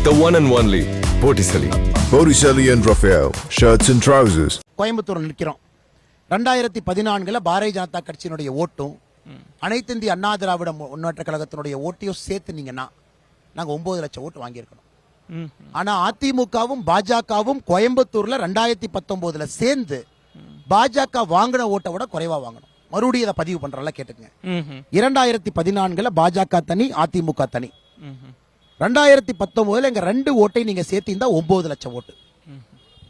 The one and only Botticelli. Botticelli and Raphael, shirts and trousers. Coimbatore நிற்கிறோம். 2014 பாரதிய ஜனதா கட்சியினுடைய ஓட்டும் அனைத்து இந்திய அண்ணா திராவிட முன்னேற்ற கழகத்தினுடைய ஓட்டையும் சேர்த்துனீங்கன்னா நாங்க 9 லட்சம் ஓட்டு வாங்கியிருக்கணும். ஆனா அதிமுகவும் பாஜகவும் கோயம்புத்தூர்ல 2019 சேர்ந்து பாஜக வாங்கின ஓட்டை விட குறைவா வாங்கணும். மறுபடியும் இதை பதிவு பண்றல கேட்டுங்க. 2014 பாஜக தனி, அதிமுக தனி. 2019 எங்க 2 ஓட்டை நீங்க சேர்த்தீங்கன்னா 9 லட்சம் ஓட்டு.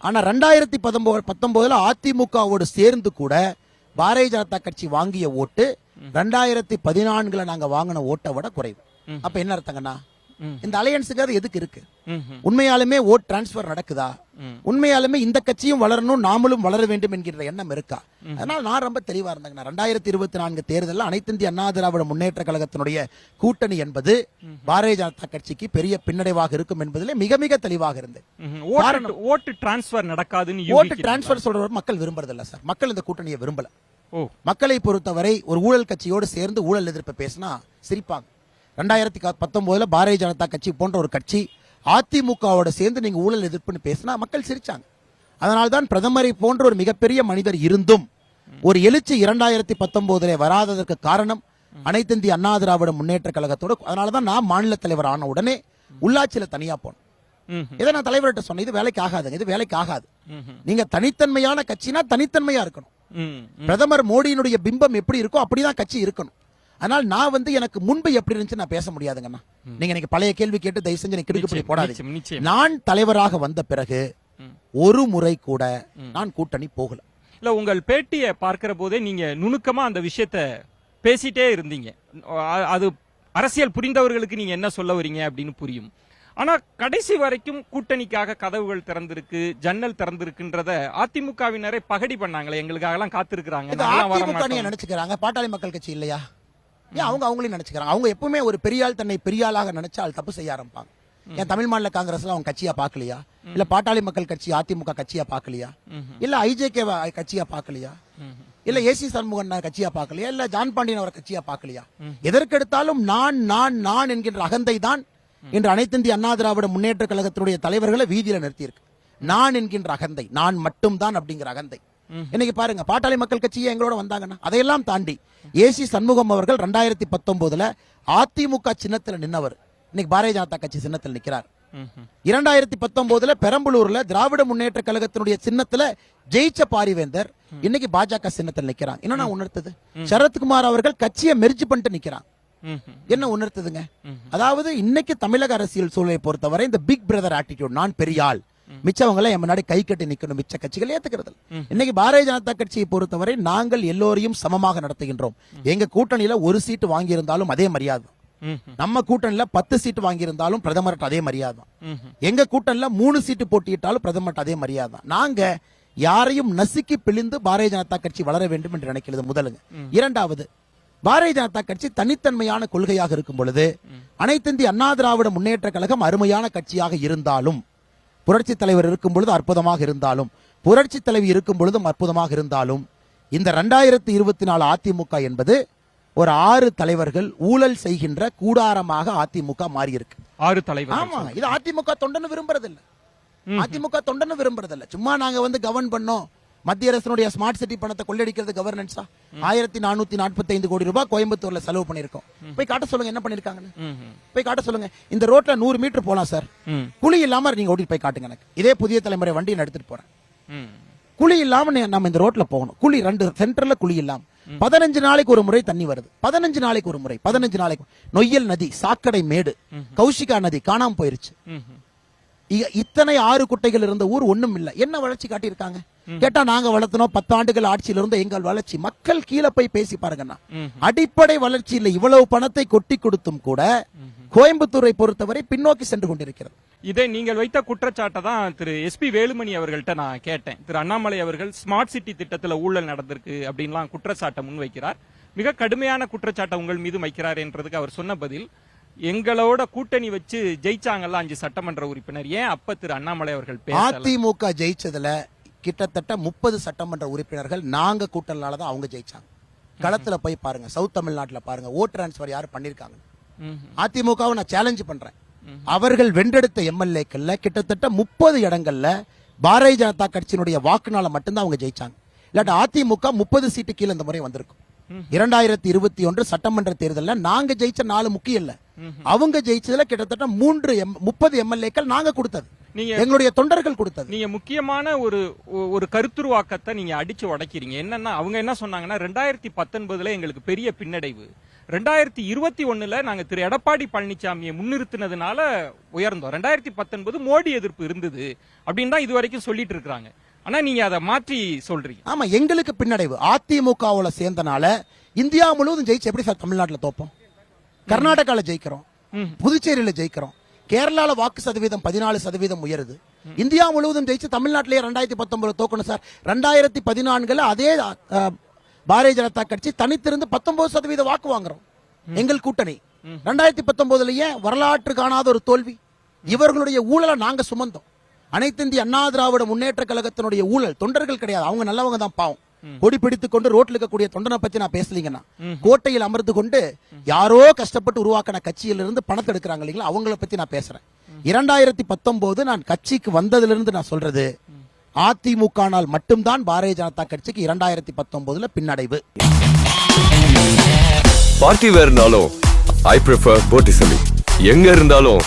ஆனா 2019 அதிமுகவோடு சேர்ந்து கூட பாரதிய ஜனதா கட்சி வாங்கிய ஓட்டு 2014 நாங்க வாங்கின ஓட்டை விட குறைவு. அப்ப என்ன அர்த்தங்கண்ணா, இந்த அலையன்ஸுக்கு அது எதுக்கு இருக்கு? உண்மையாலுமே ஓட் டிரான்ஸ்பர் நடக்குதா? உண்மையாலுமே இந்த கட்சியும் வளரணும், நாமளும் வளர வேண்டும் என்கிற எண்ணம் இருக்கா? அதனால நான் ரொம்ப தெளிவா இருந்தேங்க. 2024 தேர்தலில் அனைத்து இந்திய அண்ணா திராவிட முன்னேற்ற கழகத்தினுடைய கூட்டணி என்பது பாரதிய ஜனதா கட்சிக்கு பெரிய பின்னடைவாக இருக்கும் என்பதிலே மிக மிக தெளிவாக இருந்தது. ஓட்டு டிரான்ஸ்பர் நடக்காதுன்னு ஓட்டு டிரான்ஸ்பர் சொல்றவர் மக்கள் விரும்புறதில்ல சார். மக்கள் இந்த கூட்டணியை விரும்பல. மக்களை பொறுத்தவரை ஒரு ஊழல் கட்சியோடு சேர்ந்து ஊழல் எதிர்ப்பு பேசினா சிரிப்பாங்க. 2019 பாரதிய ஜனதா கட்சி போன்ற ஒரு கட்சி அதிமுகவோட சேர்ந்து நீங்க ஊழல் எதிர்ப்புன்னு பேசினா மக்கள் சிரிச்சாங்க. அதனால்தான் பிரதமரை போன்ற ஒரு மிகப்பெரிய மனிதர் இருந்தும் ஒரு எழுச்சி 2019 வராததற்கு காரணம் அனைத்து இந்திய அண்ணா திராவிட முன்னேற்ற கழகத்தோட. அதனாலதான் நான் மாநில தலைவர் ஆன உடனே உள்ளாட்சியில தனியா போனேன். இதை நான் தலைவர்கிட்ட சொன்னேன், இது வேலைக்கு ஆகாதுங்க, இது வேலைக்கு ஆகாது. நீங்க தனித்தன்மையான கட்சினா தனித்தன்மையா இருக்கணும். பிரதமர் மோடியினுடைய பிம்பம் எப்படி இருக்கோ அப்படிதான் கட்சி இருக்கணும். அதனால நான் எனக்கு முன்பு எப்படி இருந்துச்சு நான் பேச முடியாதுங்கண்ணா. நீங்க எனக்கு பழைய கேள்வி கேட்டு தயவு செஞ்சு கிடுக்குப்படி போடாது. நான் தலைவராக வந்த பிறகு ஒரு முறை கூட நான் கூட்டணி போகல. இல்ல, உங்கள் பேட்டியை பார்க்கிற போதே நீங்க நுணுக்கமா அந்த விஷயத்த பேசிட்டே இருந்தீங்க. அது அரசியல் புரிந்தவர்களுக்கு நீங்க என்ன சொல்ல வரீங்க அப்படின்னு புரியும். ஆனா கடைசி வரைக்கும் கூட்டணிக்காக கதவுகள் திறந்திருக்கு, ஜன்னல் திறந்திருக்குன்றத அதிமுகவினரை பகடி பண்ணாங்களே, எங்களுக்காக எல்லாம் காத்திருக்கிறாங்க நினைச்சுக்கிறாங்க. பாட்டாளி மக்கள் கட்சி இல்லையா? ஏன் அவங்க அவங்களையும் நினைச்சுக்கிறாங்க. அவங்க எப்பவுமே ஒரு பெரியாள் தன்னை பெரியாளாக நினைச்சால் தப்பு செய்ய ஆரம்பிப்பாங்க. ஏன் தமிழ் மாநில காங்கிரஸ்ல அவங்க கட்சியா பாக்கலையா? இல்ல பாட்டாளி மக்கள் கட்சி அதிமுக கட்சியா பாக்கலையா? இல்ல ஐஜேகே கட்சியா பாக்கலையா? இல்ல ஏசி சண்முகன் கட்சியா பாக்கலையா? இல்ல ஜான் பாண்டியன் அவர் கட்சியா பாக்கலையா? எதற்கெடுத்தாலும் நான் நான் நான் என்கின்ற அகந்தை தான் இன்று அனைத்து இந்திய அண்ணா திராவிட முன்னேற்ற கழகத்தினுடைய தலைவர்களை வீதியில நிறுத்தியிருக்கு. நான் என்கின்ற அகந்தை, நான் மட்டும்தான் அப்படிங்கிற அகந்தை. இன்னைக்கு பாருங்க, பாட்டாளி மக்கள் கட்சியே எங்களோட வந்தாங்கன்னா அதையெல்லாம் தாண்டி ஏசி சண்முகம் அவர்கள் 2019 அதிமுக சின்னத்தில் நின்னவர் இன்னைக்கு பாரதிய ஜனதா கட்சி சின்னத்தில் நிற்கிறார். 2019 பெரம்பலூர்ல திராவிட முன்னேற்ற கழகத்தினுடைய சின்னத்துல ஜெயிச்ச பாரிவேந்தர் இன்னைக்கு பாஜக சின்னத்தில் நிக்கிறாங்க. என்ன உணர்த்துது? சரத்குமார் அவர்கள் கட்சியை மெர்ஜ் பண்ணிட்டு நிக்கிறாங்க. என்ன உணர்த்துதுங்க? அதாவது இன்னைக்கு தமிழக அரசியல் சூழலை பொறுத்தவரை இந்த பிக் பிரதர் ஆட்டிடியூட், நான் பெரியாள், மிச்சவங்களை என் முன்னாடி கை கட்டி நிக்கணும், மிச்ச கட்சிகள் ஏத்துக்கிறது. இன்னைக்கு பாரதிய ஜனதா கட்சியை பொறுத்தவரை நாங்கள் எல்லோரையும் சமமாக நடத்துகின்றோம். எங்க கூட்டணியில ஒரு சீட்டு வாங்கியிருந்தாலும் அதே மரியாதை. நம்ம கூட்டணியில 10 சீட்டு வாங்கியிருந்தாலும் பிரதமர்கிட்ட அதே மரியாதை. எங்க கூட்டணியில 3 சீட்டு போட்டியிட்டாலும் பிரதமர்கிட்ட அதே மரியாதை. நாங்க யாரையும் நசுக்கி பிழிந்து பாரதிய ஜனதா கட்சி வளர வேண்டும் என்று நினைக்கிறது முதலுங்க. இரண்டாவது, பாரதிய ஜனதா கட்சி தனித்தன்மையான கொள்கையாக இருக்கும் பொழுது அனைத்து இந்திய அண்ணா திராவிட முன்னேற்ற கழகம் அருமையான கட்சியாக இருந்தாலும், புரட்சி தலைவர் இருக்கும் பொழுது அற்புதமாக இருந்தாலும், புரட்சி தலைவி இருக்கும் பொழுதும் அற்புதமாக இருந்தாலும், இந்த 2024 அதிமுக என்பது ஒரு 6 தலைவர்கள் ஊழல் செய்கின்ற கூடாரமாக அதிமுக மாறி இருக்கு. 6 தலைவர். ஆமா, இது அதிமுக தொண்டன்னு விரும்புறதில்ல. அதிமுக தொண்டன்னு விரும்புறதில்ல. சும்மா நாங்க கவர்ன் பண்ணோம், மத்திய அரசனுடைய ஸ்மார்ட் சிட்டி பணத்தை கொள்ளடிக்கிறது கவர்னன்ஸா? 1445 கோடி ரூபாய் கோயம்புத்தூர்ல செலவு பண்ணிருக்கோம். போய் காட்ட சொல்லுங்க என்ன பண்ணிருக்காங்கன்னு. போய் காட்ட சொல்லுங்க. இந்த ரோட்ல 100 மீட்டர் போலாம் சார், குழி இல்லாம நீங்க ஓட்டிட்டு போய் காட்டுங்க. எனக்கு இதே புதிய தலைமுறை வண்டியை எடுத்துட்டு போறேன். குழி இல்லாம நம்ம இந்த ரோட்ல போகணும். குழி 2 சென்டர்ல குழி இல்லாம 15 நாளைக்கு ஒரு முறை தண்ணி வருது. 15 நாளைக்கு ஒரு முறை, 15 நாளைக்கு. நொய்யல் நதி, சாக்கடை மேடு, கௌஷிகா நதி காணாம போயிருச்சு. இத்தனை 6 குட்டைகள் இருந்த ஊர் ஒண்ணும் இல்ல. என்ன வளர்ச்சி காட்டியிருக்காங்க கேட்டா, நாங்க வளர்த்தனோம் 10 ஆண்டுகள் ஆட்சியில இருந்த எங்கள் வளர்ச்சி. மக்கள் கீழே போய் பேசி பாருங்கண்ணா, அடிப்படை வளர்ச்சி இல்லை. இவ்வளவு பணத்தை கொட்டி கொடுத்தும் கூட கோயம்புத்தூரை பொறுத்தவரை பின்னோக்கி சென்று கொண்டிருக்கிறது. இதை நீங்கள் வைத்த குற்றச்சாட்டை தான் திரு எஸ்பி வேலுமணி அவர்கள்ட்ட நான் கேட்டேன். திரு அண்ணாமலை அவர்கள் ஸ்மார்ட் சிட்டி திட்டத்தில் ஊழல் நடந்திருக்கு அப்படின்லாம் குற்றச்சாட்டை முன்வைக்கிறார். மிக கடுமையான குற்றச்சாட்டை உங்கள் மீது வைக்கிறார் என்றதுக்கு அவர் சொன்ன பதில், எங்களோட கூட்டணி வச்சு ஜெயிச்சாங்கல்ல 5 சட்டமன்ற உறுப்பினர், ஏன் அப்ப திரு அண்ணாமலை அவர்கள் அதிமுக ஜெயிச்சதுல கிட்டத்தட்ட 30 சட்டமன்ற உறுப்பினர்கள் நாங்க கூட்டணியாலதான் அவங்க ஜெயிச்சாங்க. களத்துல போய் பாருங்க, சவுத் தமிழ்நாட்டுல பாருங்க, ஓட் டிரான்ஸ்பர் யாரு பண்ணிருக்காங்க. அதிமுகவை நான் சேலஞ்ச் பண்றேன். அவர்கள் வென்றெடுத்த எம்எல்ஏக்கள்ல கிட்டத்தட்ட 30 இடங்கள்ல பாரதிய ஜனதா கட்சியினுடைய வாக்குனால மட்டும்தான் அவங்க ஜெயிச்சாங்க. இல்லாட்டி அதிமுக 30 சீட்டு கீழே இந்த முறை வந்திருக்கும். 2021 சட்டமன்ற தேர்தலில் நாங்க ஜெயிச்ச 4 முக்கியம் இல்ல, அவங்க ஜெயிச்சதுல கிட்டத்தட்ட 30 எம்எல்ஏக்கள் நாங்க கொடுத்தது, எங்களுடைய தொண்டர்கள் கொடுத்தது. நீங்க முக்கியமான ஒரு கருத்துருவாக்கத்தை நீங்க அடிச்சு உடைக்கிறீங்க. என்னன்னா அவங்க என்ன சொன்னாங்கன்னா 2019 எங்களுக்கு பெரிய பின்னடைவு, 2021 நாங்க திரு எடப்பாடி பழனிசாமியை முன்னிறுத்தினதுனால உயர்ந்தோம், 2019 மோடி எதிர்ப்பு இருந்தது அப்படின்னு தான் இது வரைக்கும் சொல்லிட்டு இருக்காங்க. ஆனா நீங்க அதை மாற்றி சொல்றீங்க. ஆமா, எங்களுக்கு பின்னடைவு அதிமுகவுல சேர்ந்தனால இந்தியா முழுவதும் ஜெயிச்சு எப்படி சார் தமிழ்நாட்டில் தோப்போம்? கர்நாடகால ஜெயிக்கிறோம், புதுச்சேரியில ஜெயிக்கிறோம், கேரளால வாக்கு சதவீதம் 14% உயருது. இந்தியா முழுவதும் ஜெயிச்சு தமிழ்நாட்டிலேயே 2019 தோக்கணும் சார். 2014 அதே பாரதிய ஜனதா கட்சி தனித்திருந்து 19% வாக்கு வாங்குறோம் எங்கள் கூட்டணி. 2019 வரலாற்று காணாத ஒரு தோல்வி. இவர்களுடைய ஊழலை நாங்க சுமந்தோம். அனைத்து இந்திய அண்ணா திராவிட முன்னேற்ற கழகத்தினுடைய ஊழல், தொண்டர்கள் கிடையாது, அவங்க நல்லவங்க தான் பாவம். கொடி பிடித்துக் கொண்டு ரோட்ல இருக்கக்கூடிய தொண்டனை பத்தி நான் பேசலீங்கன்னா, கோட்டையில் அமர்ந்து கொண்டு யாரோ கஷ்டப்பட்டு உருவாக்கின கட்சியிலிருந்து பணத்தை எடுக்கிறாங்க இல்லைங்களா, அவங்கள பத்தி நான் பேசுறேன். 2019 நான் கட்சிக்கு வந்ததிலிருந்து நான் சொல்றது, அதிமுகனால் மட்டும்தான் பாரதிய ஜனதா கட்சிக்கு 2019 பின்னடைவு. பார்ட்டி வேர்னாலும் ஐ ப்ரிஃபர் போட்டிசலி. எங்க இருந்தாலும்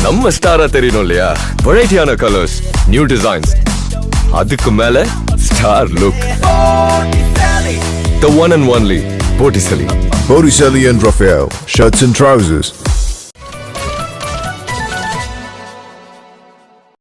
நம்ம ஸ்டாரா தெரியணும் இல்லையா? வெரைட்டியான கலர்ஸ், நியூ டிசைன்ஸ், அதுக்கு மேல star look. The one and only Botticelli. Botticelli and Raphael, shirts and trousers.